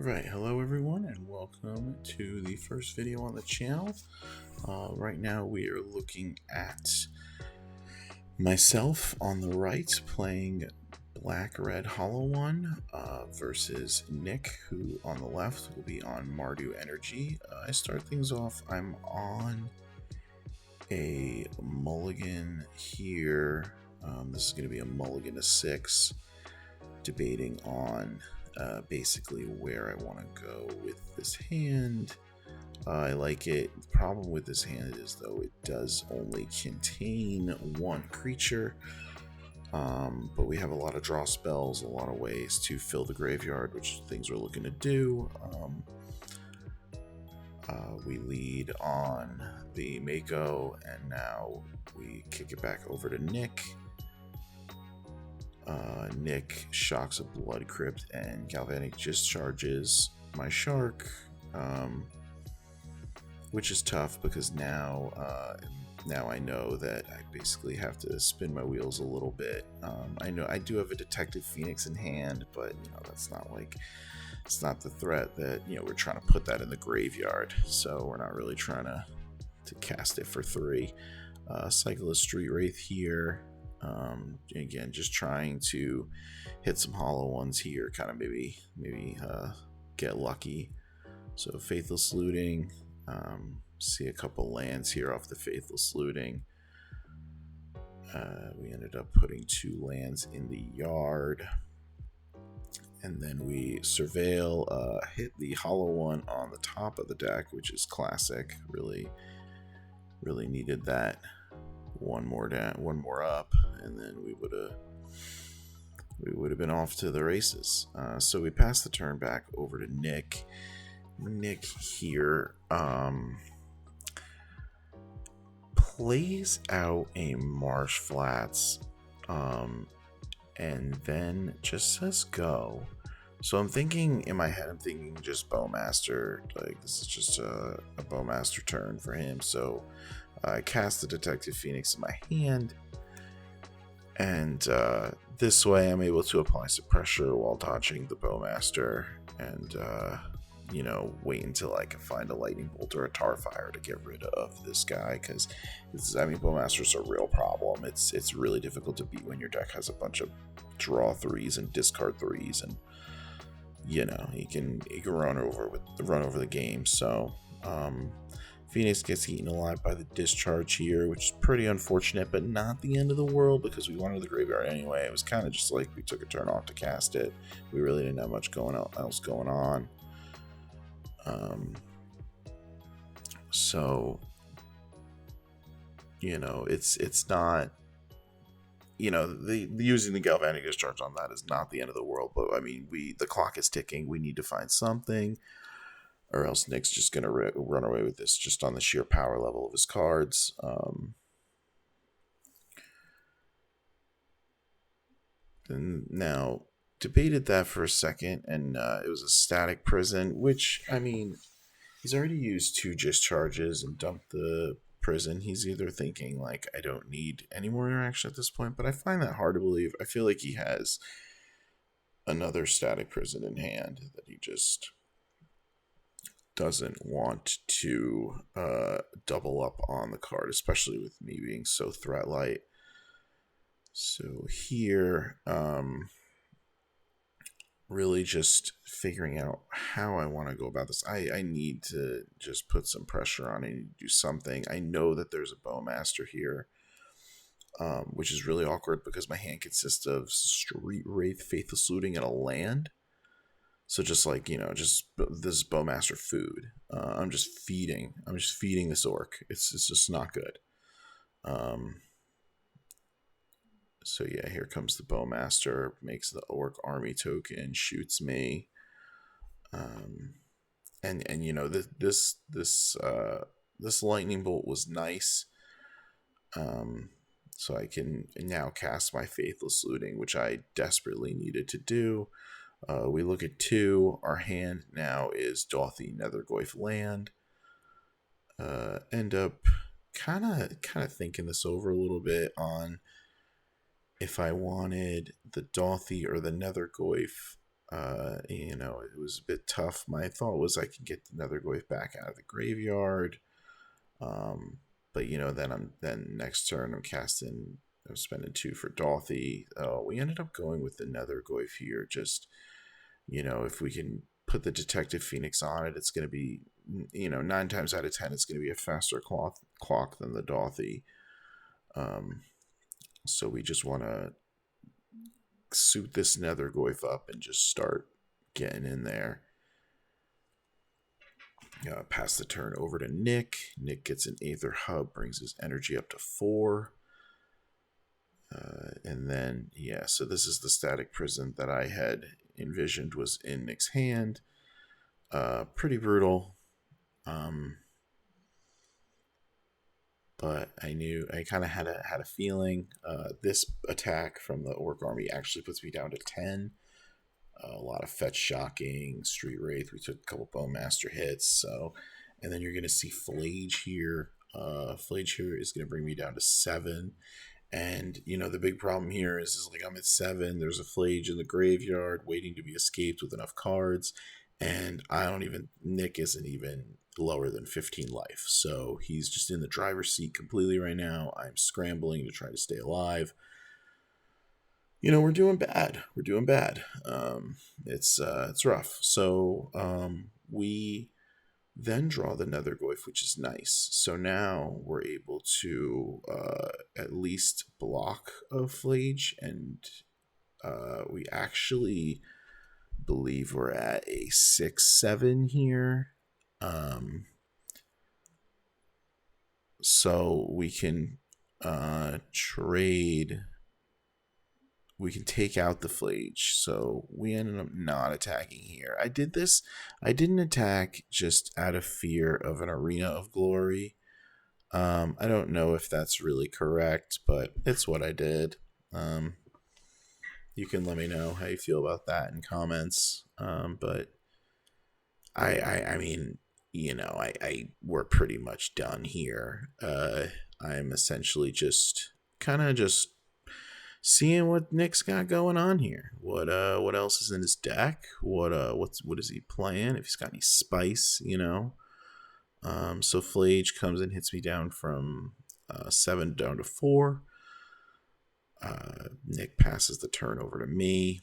Alright, hello everyone and welcome to the first video on the channel. Right now we are looking at myself on the right playing Black Red Hollow One versus Nick, who on the left will be on Mardu Energy. I start things off, I'm on a mulligan here. This is going to be a mulligan to 6, debating on basically where I want to go with this hand. I like it. The problem with this hand is, though, it does only contain one creature, but we have a lot of draw spells, a lot of ways to fill the graveyard, which things we're looking to do. We lead on the Mako, and now we kick it back over to Nick. Nick shocks a Blood Crypt and Galvanic discharges my Shark, which is tough because now I know that I basically have to spin my wheels a little bit. I know I do have a Detective Phoenix in hand, but that's not like, it's not the threat that we're trying to put that in the graveyard, so we're not really trying to cast it for 3. Cycle of Street Wraith here. Again, just trying to hit some hollow ones here, kind of maybe get lucky. So Faithless Looting, see a couple lands here off the Faithless Looting. We ended up putting 2 lands in the yard, and then we Surveil, hit the hollow one on the top of the deck, which is classic. Really needed that. One more down, one more up, and then we would have been off to the races. So we pass the turn back over to Nick. Nick here plays out a Marsh Flats, and then just says go. So I'm thinking in my head, I'm thinking just Bowmaster. Like, this is just a Bowmaster turn for him. So I cast the Detective Phoenix in my hand, and this way I'm able to apply some pressure while dodging the Bowmaster, and wait until I can find a Lightning Bolt or a Tarfire to get rid of this guy, because Bowmaster's a real problem. It's really difficult to beat when your deck has a bunch of draw 3s and discard 3s, and he can run over the game. So Phoenix gets eaten alive by the discharge here, which is pretty unfortunate, but not the end of the world because we wanted the graveyard anyway. It was kind of just like we took a turn off to cast it. We really didn't have much else going on. So it's not, using the Galvanic discharge on that is not the end of the world. But the clock is ticking. We need to find something, or else Nick's just going to run away with this just on the sheer power level of his cards. And now, debated that for a second, and it was a Static Prison, which, he's already used 2 discharges and dumped the prison. He's either thinking, like, I don't need any more interaction at this point, but I find that hard to believe. I feel like he has another Static Prison in hand that he just doesn't want to double up on the card, especially with me being so threat light. So here, really just figuring out how I want to go about this. I need to just put some pressure on. I need to do something. I know that there's a Bowmaster here, which is really awkward because my hand consists of Street Wraith, Faithless Looting, and a land. So just like, just this Bowmaster food. I'm just feeding this orc. It's just not good. So yeah, here comes the Bowmaster, makes the orc army token, shoots me. And this lightning bolt was nice. So I can now cast my Faithless Looting, which I desperately needed to do. We look at 2. Our hand now is Dauthi Nethergoyf land. End up kind of thinking this over a little bit on if I wanted the Dauthi or the Nethergoyf It was a bit tough. My thought was I could get the Nethergoyf back out of the graveyard. Um, but then next turn I'm spending 2 for Dolthy. We ended up going with the Nethergoyf here. Just if we can put the Detective Phoenix on it, it's going to be 9 times out of 10 it's going to be a faster clock than the Dolthy. So we just want to suit this Nethergoyf up and just start getting in there. Pass the turn over to Nick. Nick gets an Aether Hub, brings his energy up to 4. And then, so this is the Static Prison that I had envisioned was in Nick's hand. Pretty brutal. But I kind of had a feeling. This attack from the Orc Army actually puts me down to 10. A lot of fetch shocking, street wraith. We took a couple bowmaster hits. So, and then you're going to see Flage here. Flage here is going to bring me down to 7. And the big problem here is like I'm at 7. There's a Flage in the graveyard waiting to be escaped with enough cards, and Nick isn't even lower than 15 life. So he's just in the driver's seat completely right now. I'm scrambling to try to stay alive. We're doing bad. It's rough. So we then draw the Nethergoyf, which is nice. So now we're able to at least block a Flage, and we actually believe we're at a 6/7 here. So we can trade. We can take out the Flage. So we ended up not attacking here. I didn't attack just out of fear of an Arena of Glory. I don't know if that's really correct, but it's what I did. You can let me know how you feel about that in comments. But I mean, we're pretty much done here. I'm essentially just kind of just seeing what Nick's got going on here. What else is in his deck? What is he playing? If he's got any spice, So Flage comes and hits me down from 7 down to 4. Nick passes the turn over to me.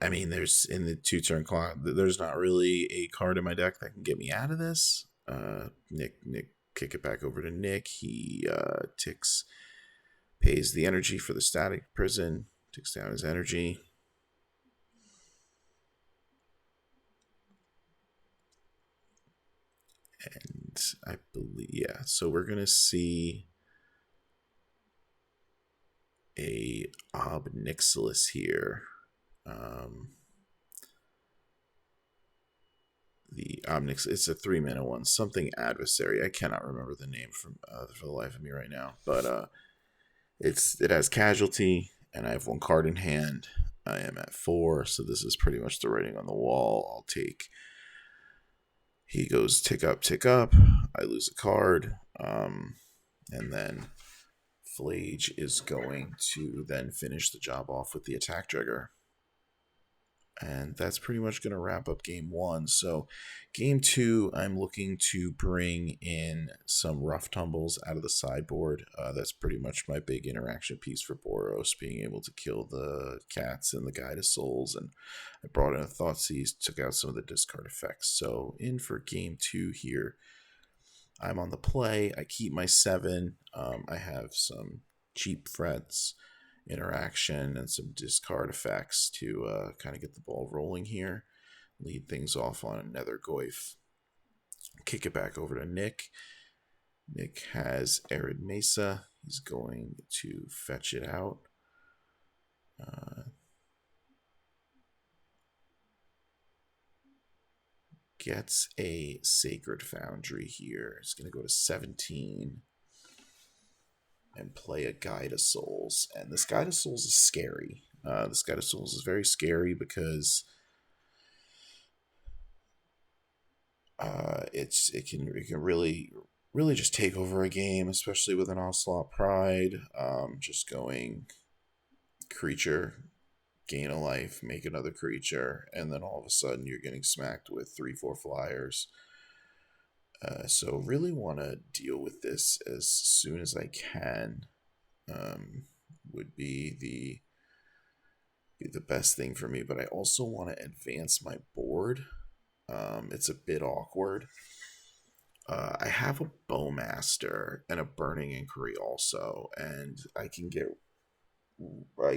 I mean, there's in the 2-turn clock, there's not really a card in my deck that can get me out of this. Nick, kick it back over to Nick. He pays the energy for the Static Prison, takes down his energy. And I believe, so we're going to see a Obnixilis here. The Omnix, it's a 3-mana one, something adversary. I cannot remember the name for the life of me right now, but it has casualty, and I have 1 card in hand. I am at 4, so this is pretty much the writing on the wall. I'll take. He goes tick up. I lose a card, and then Flage is going to then finish the job off with the attack trigger. And that's pretty much going to wrap up game 1. So game 2, I'm looking to bring in some rough tumbles out of the sideboard. That's pretty much my big interaction piece for Boros, being able to kill the cats and the Guide of Souls. And I brought in a Thoughtseize, took out some of the discard effects. So in for game 2 here, I'm on the play. I keep my 7. I have some cheap threats, interaction, and some discard effects to kind of get the ball rolling here. Lead things off on another Nethergoyf. Kick it back over to Nick. Nick has Arid Mesa. He's going to fetch it out. Gets a Sacred Foundry here. It's going to go to 17 and play a Guide of Souls. And this Guide of Souls is scary. This Guide of Souls is very scary because it can really really just take over a game, especially with an Onslaught Pride. Just going creature, gain a life, make another creature, and then all of a sudden you're getting smacked with 3/4 flyers. So really want to deal with this as soon as I can. Would be the best thing for me, but I also want to advance my board. It's a bit awkward. I have a Bowmaster and a Burning Inquiry also, and I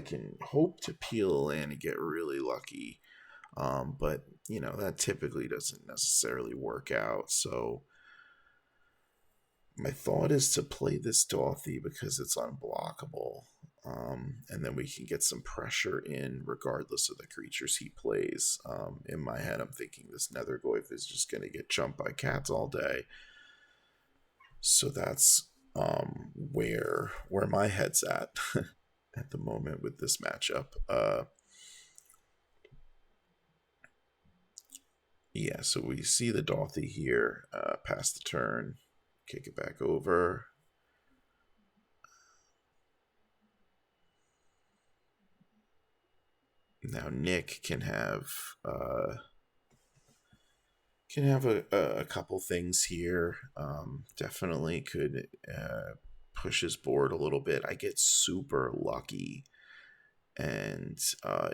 can hope to peel in and get really lucky. But that typically doesn't necessarily work out. So my thought is to play this Dorothy because it's unblockable. And then we can get some pressure in regardless of the creatures he plays. In my head, I'm thinking this Nethergoyf is just going to get jumped by cats all day. So that's where my head's at at the moment with this matchup. Yeah, so we see the Dorothy here, pass the turn, kick it back over. Now Nick can have a couple things here. Definitely could push his board a little bit. I get super lucky, and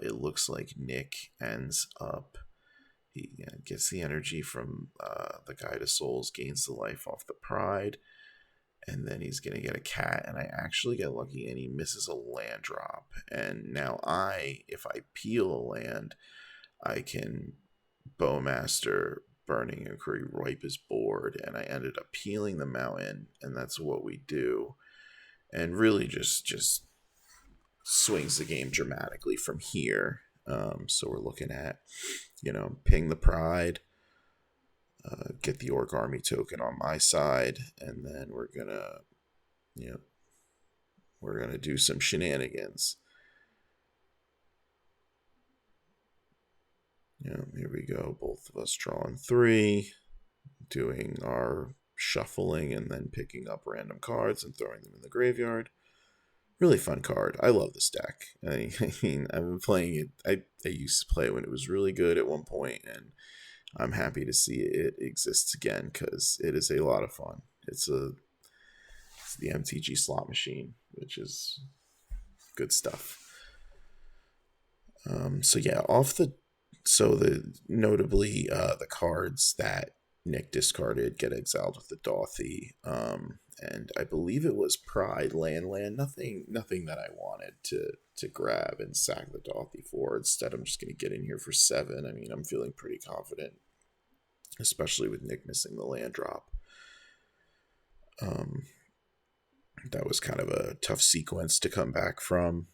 it looks like Nick ends up. He gets the energy from the Guide of Souls, gains the life off the Pride, and then he's going to get a cat, and I actually get lucky, and he misses a land drop. And now if I peel a land, I can Bowmaster, Burning Inquiry, wipe his board, and I ended up peeling the mountain, and that's what we do. And really just swings the game dramatically from here. So we're looking at, ping the Pride, get the Orc Army token on my side, and then we're gonna do some shenanigans. Here we go. Both of us drawing 3, doing our shuffling, and then picking up random cards and throwing them in the graveyard. Really fun card. I love this deck. I mean, I've been playing it. I used to play it when it was really good at one point, and I'm happy to see it exists again because it is a lot of fun. It's the MTG slot machine, which is good stuff. So yeah, notably the cards that Nick discarded get exiled with the Dorothy. And I believe it was Pride land. Nothing that I wanted to grab and sack the Dorothy for. Instead, I'm just going to get in here for 7. I mean, I'm feeling pretty confident, especially with Nick missing the land drop. That was kind of a tough sequence to come back from.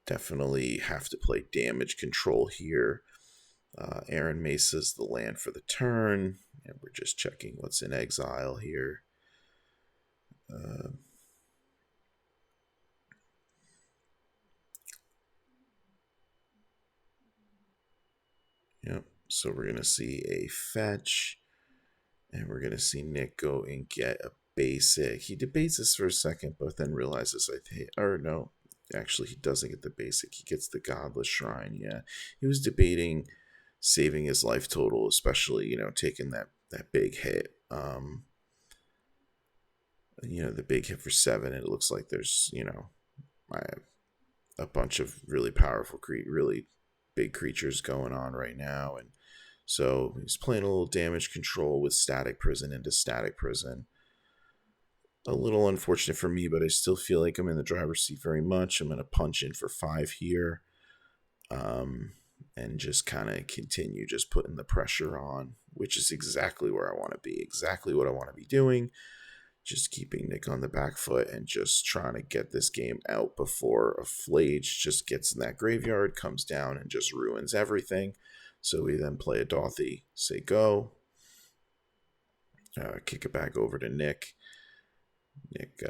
Definitely have to play damage control here. Aaron Mesa's the land for the turn, and we're just checking what's in exile here. Yep, so we're going to see a fetch, and we're going to see Nick go and get a basic. He debates this for a second, but then realizes no, actually he doesn't get the basic. He gets the Godless Shrine. Yeah, he was debating saving his life total, especially taking that big hit. The big hit for 7. It looks like there's a bunch of really powerful, really big creatures going on right now, and so he's playing a little damage control with Static Prison into Static Prison. A little unfortunate for me, but I still feel like I'm in the driver's seat very much. I'm going to punch in for 5 here. And just kind of continue just putting the pressure on, which is exactly where I want to be, exactly what I want to be doing. Just keeping Nick on the back foot and just trying to get this game out before a Flage just gets in that graveyard, comes down, and just ruins everything. So we then play a Dorothy, say go, kick it back over to Nick. Nick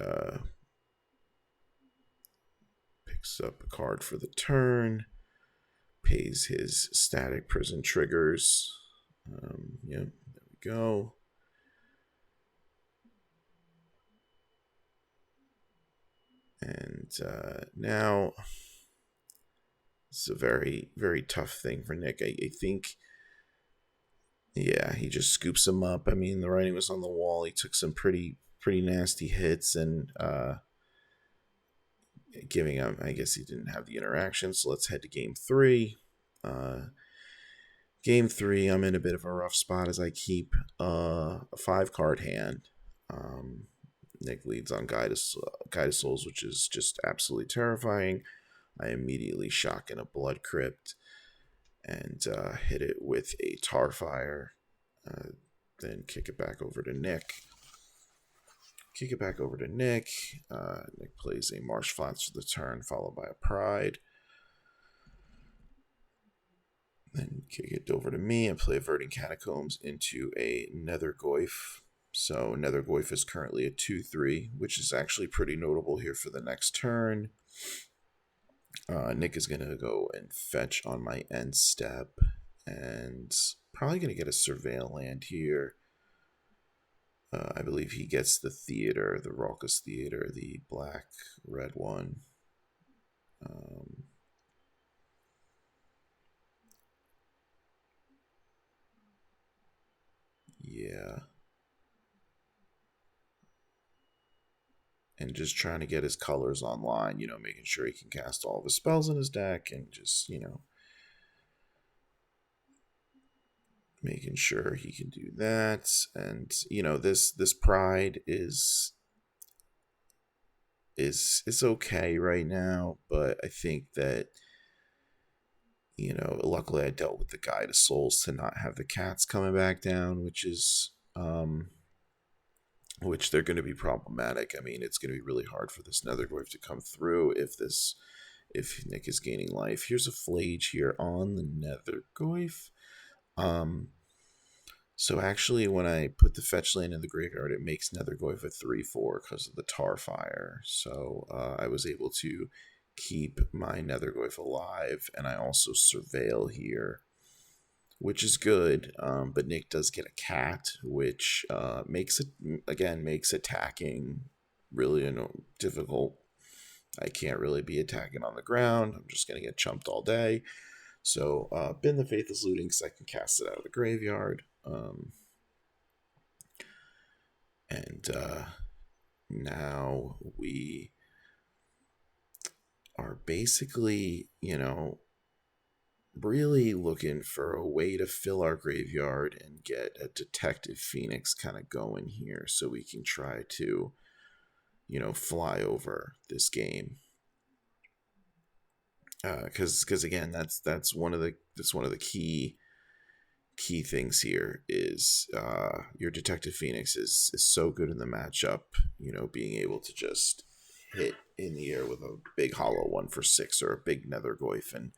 picks up a card for the turn, pays his Static Prison triggers, Yep, there we go. And now it's a very, very tough thing for Nick. I think, yeah, he just scoops him up. I mean, the writing was on the wall. He took some pretty nasty hits and giving up. I guess he didn't have the interaction. So let's head to game three. Uh, Game three, I'm in a bit of a rough spot as I keep a 5 card hand. Um, Nick leads on Guide of Souls, which is just absolutely terrifying. I immediately shock in a Blood Crypt and hit it with a Tar Fire. Uh, then kick it back over to Nick. Nick plays a Marsh Flats for the turn, followed by a Pride. Then kick it over to me and play Verdant Catacombs into a Nethergoyf. So Nethergoyf is currently a 2/3, which is actually pretty notable here for the next turn. Nick is going to go and fetch on my end step, and probably going to get a Surveil land here. I believe he gets the Theater, the Raucous Theater, the black-red one. Yeah. And just trying to get his colors online, making sure he can cast all of his spells in his deck and just, making sure he can do that. And, this pride is okay right now, but I think that, luckily I dealt with the Guide of Souls to not have the cats coming back down, which they're going to be problematic. I mean, it's going to be really hard for this Netherglyph to come through if Nick is gaining life. Here's a Flage here on the Netherglyph. So actually, when I put the fetch land in the graveyard, it makes Netherglyph a 3/4 because of the Tar Fire. So I was able to keep my Netherglyph alive, and I also Surveil here, which is good. But Nick does get a cat, which makes attacking really difficult. I can't really be attacking on the ground. I'm just gonna get chumped all day. So Bin the Faithless Looting, because I can cast it out of the graveyard. And now we are basically, really looking for a way to fill our graveyard and get a Detective Phoenix kind of going here so we can try to, fly over this game. Because again, that's one of the key things here is your Detective Phoenix is so good in the matchup. Being able to just hit in the air with a big hollow 1 for 6 or a big Nethergoyf, and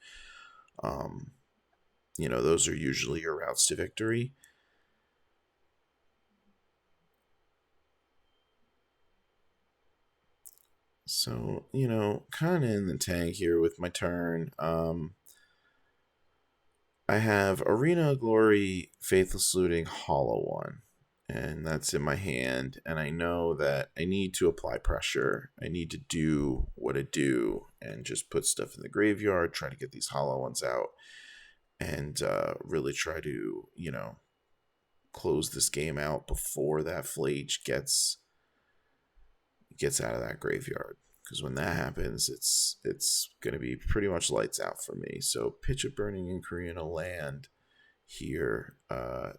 those are usually your routes to victory. So, kind of in the tank here with my turn. I have Arena of Glory, Faithless Looting, Hollow One, and that's in my hand. And I know that I need to apply pressure. I need to do what I do and just put stuff in the graveyard, try to get these Hollow Ones out, and really try to, close this game out before that Flage gets out of that graveyard. Because when that happens, it's going to be pretty much lights out for me. So pitch a Burning Inquiry in a land here.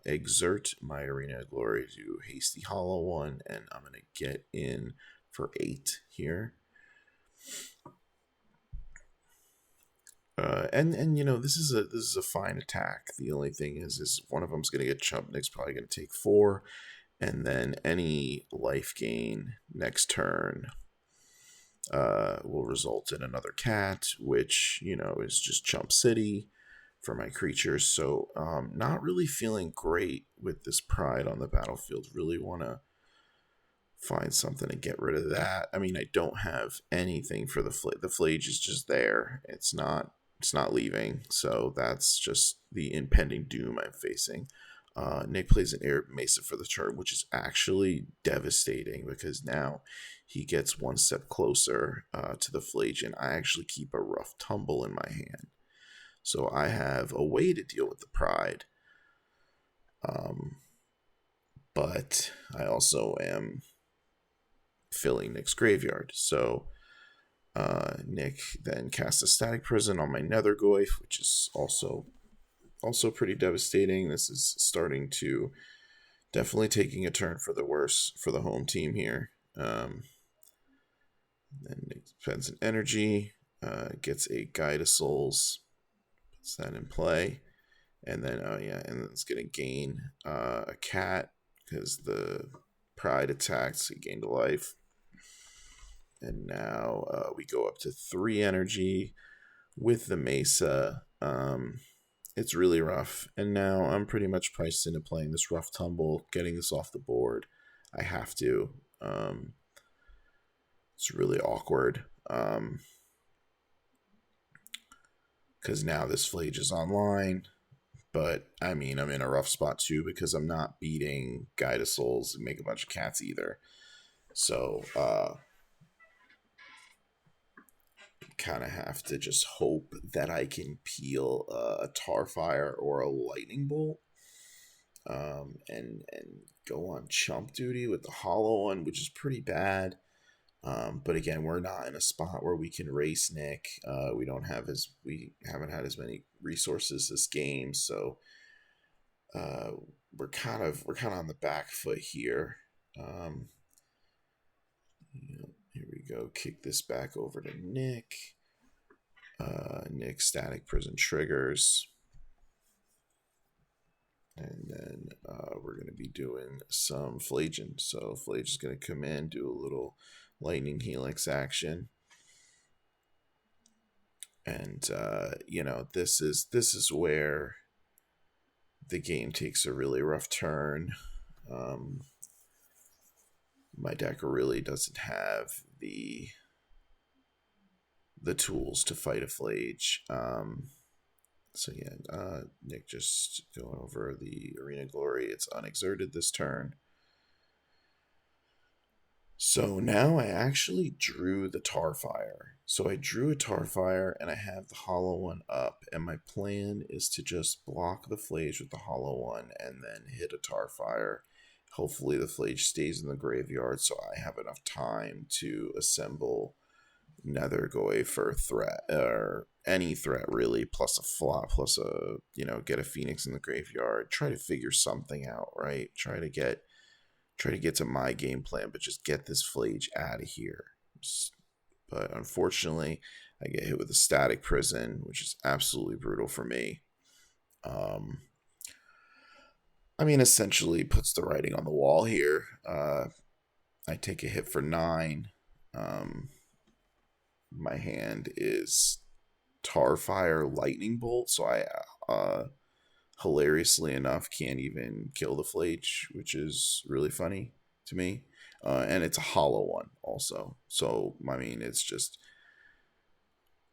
Exert my Arena of Glory to Hasty Hollow One, and I'm going to get in for 8 here. And this is a fine attack. The only thing is one of them's going to get chumped. Nick's probably going to take 4, and then any life gain next turn will result in another cat, which is just Chump City for my creatures. So not really feeling great with this Pride on the battlefield. Really want to find something to get rid of that. I mean, I don't have anything for the Flage is just there. It's not leaving. So that's just the impending doom I'm facing. Nick plays an air Mesa for the turn, which is actually devastating because now he gets one step closer to the Flageon. I actually keep a rough tumble in my hand. So I have a way to deal with the Pride. But I also am filling Nick's graveyard. So Nick then casts a Static Prison on my Nethergoyf, which is also pretty devastating. This is starting to definitely taking a turn for the worse for the home team here. Then Nick spends an energy, gets a Guide of Souls, puts that in play, and then and then it's gonna gain a cat because the Pride attacks. He gained a life. And now we go up to 3 energy with the Mesa. It's really rough. And now I'm pretty much priced into playing this rough tumble, getting this off the board. I have to. It's really awkward. Because now this Flage is online. But, I mean, I'm in a rough spot too because I'm not beating Guide of Souls and make a bunch of cats either. So, kind of have to just hope that I can peel a Tarfire or a Lightning Bolt, and go on chump duty with the Hollow one, which is pretty bad. But again, we're not in a spot where we can race Nick. We haven't had as many resources this game, so we're kind of on the back foot here. Here we go. Kick this back over to Nick. Nick Static Prison triggers. And then we're going to be doing some Flageon. So Flage is going to come in, do a little Lightning Helix action. And, this is where the game takes a really rough turn. My deck really doesn't have the tools to fight a Flage. So yeah, Nick just going over the Arena Glory. It's unexerted this turn. So now I actually drew the Tarfire. So I drew a Tarfire and I have the Hollow one up. And my plan is to just block the Flage with the Hollow one and then hit a Tarfire. Hopefully the Flage stays in the graveyard so I have enough time to assemble Nethergoyf for threat, or any threat really, plus a flop, plus a, get a Phoenix in the graveyard. Try to figure something out, right? Try to get to my game plan, but just get this Flage out of here. But unfortunately, I get hit with a Static Prison, which is absolutely brutal for me. Essentially puts the writing on the wall here. I take a hit for 9. My hand is Tarfire Lightning Bolt, so I hilariously enough can't even kill the Flage, which is really funny to me. And it's a Hollow one also. So, it's just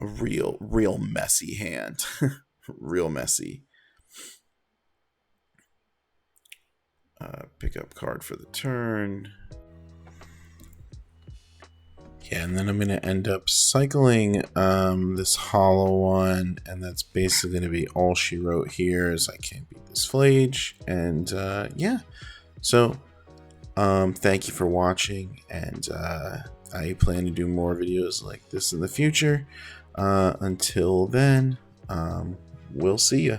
a real messy hand. Real messy. Pick up card for the turn. Yeah, and then I'm going to end up cycling this Hollow one, and that's basically going to be all she wrote here is I can't beat this Flage. And yeah, so thank you for watching, and I plan to do more videos like this in the future. Until then, we'll see ya.